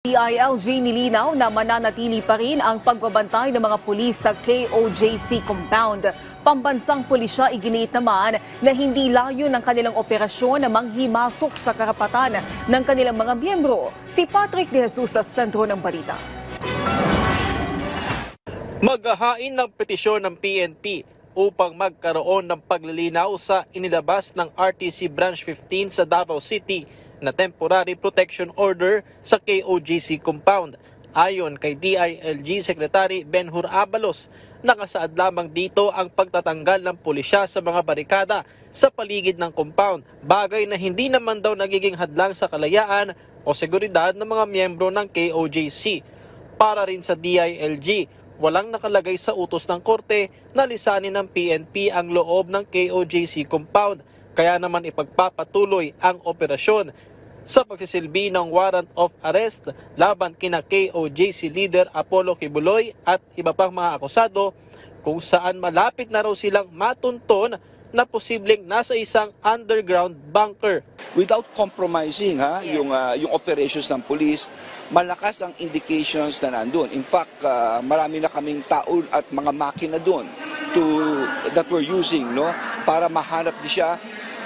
DILG nilinaw na mananatili pa rin ang pagbabantay ng mga pulis sa KOJC compound. Pambansang pulisya iginiit naman na hindi layo ng kanilang operasyon na manghimasok sa karapatan ng kanilang mga miyembro. Si Patrick De Jesus sa sentro ng balita. Maghahain ng petisyon ng PNP upang magkaroon ng paglilinaw sa inilabas ng RTC Branch 15 sa Davao City na temporary protection order sa KOJC compound. Ayon kay DILG Secretary Benhur Abalos, nakasaad lamang dito ang pagtatanggal ng pulisya sa mga barikada sa paligid ng compound, bagay na hindi naman daw nagiging hadlang sa kalayaan o seguridad ng mga miyembro ng KOJC. Para rin sa DILG, walang nakalagay sa utos ng korte na lisanin ng PNP ang loob ng KOJC compound, kaya naman ipagpapatuloy ang operasyon sa pagsisilbi ng warrant of arrest laban kina KOJC leader Apollo Kibuloy at iba pang mga akusado, kung saan malapit na raw silang matunton na posibleng nasa isang underground bunker. Without compromising yung operations ng police, malakas ang indications na nandun. In fact, marami na kaming tao at mga makina doon that we're using para mahanap siya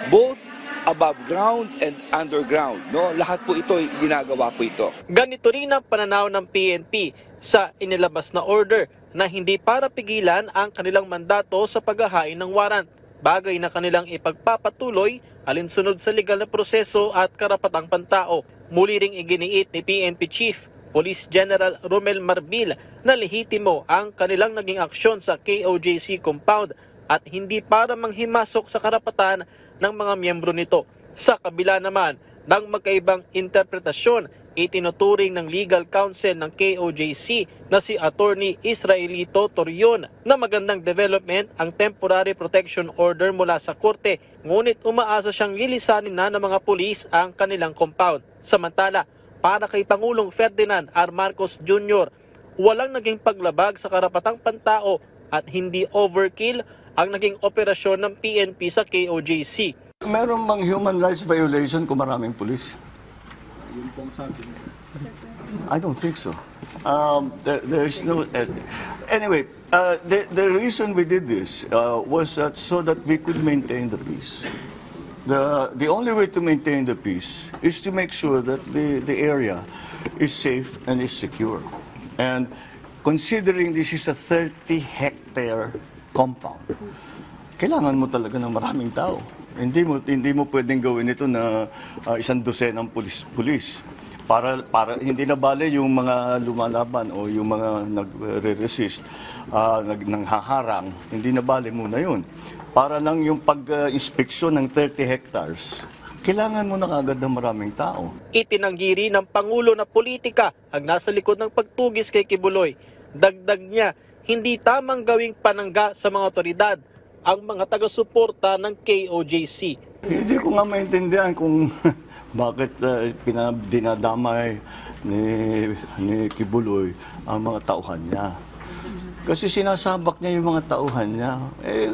both above ground and underground. Lahat po ito, ginagawa po ito. Ganito rin ang pananaw ng PNP sa inilabas na order na hindi para pigilan ang kanilang mandato sa paghahain ng warrant, bagay na kanilang ipagpapatuloy alinsunod sa legal na proseso at karapatang pantao. Muli ring iginiit ni PNP Chief Police General Romel Marbil na lehitimo ang kanilang naging aksyon sa KOJC compound at hindi para manghimasok sa karapatan ng mga miyembro nito. Sa kabila naman ng magkaibang interpretasyon, itinuturing ng legal counsel ng KOJC na si Attorney Israelito Torion na magandang development ang temporary protection order mula sa korte, ngunit umaasa siyang lilisanin na ng mga pulis ang kanilang compound. Samantala, para kay Pangulong Ferdinand R. Marcos Jr., walang naging paglabag sa karapatang pantao at hindi overkill ang naging operasyon ng PNP sa KOJC. Meron bang human rights violation kung maraming pulis? I don't think so. There's no... Anyway, the reason we did this was so that we could maintain the peace. The only way to maintain the peace is to make sure that the area is safe and is secure. And considering this is a 30-hectare compound, kailangan mo talaga ng maraming tao. Hindi mo pwedeng gawin ito na isang dosenang pulis. Para hindi na bale yung mga lumalaban o yung mga nagre-resist, nanghaharang, hindi na bale muna yun. Para lang yung pag-inspeksyon ng 30 hectares, kailangan mo na kagad ng maraming tao. Itinanggi rin ng Pangulo na politika ang nasa likod ng pagtugis kay Kibuloy. Dagdag niya, hindi tamang gawing panangga sa mga otoridad ang mga taga-suporta ng KOJC. Hindi ko nga maintindihan kung bakit dinadamay ni Kibuloy ang mga tauhan niya. Kasi sinasabak niya yung mga tauhan niya.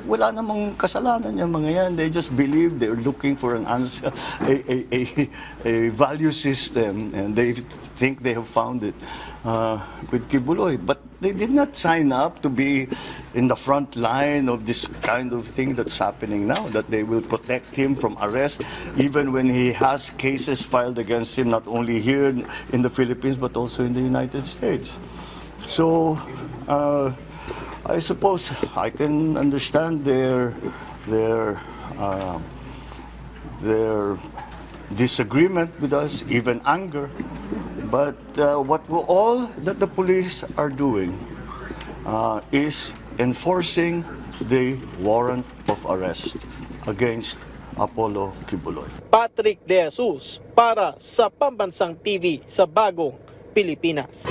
Wala namang kasalanan yung mga yan. They just believe they're looking for an answer, a value system, and they think they have found it with Kibuloy. But they did not sign up to be in the front line of this kind of thing that's happening now, that they will protect him from arrest, even when he has cases filed against him, not only here in the Philippines, but also in the United States. So, I suppose I can understand their disagreement with us, even anger. But what all that the police are doing is enforcing the warrant of arrest against Apollo Kibuloy. Patrick De Jesus para sa Pambansang TV sa Bagong Pilipinas.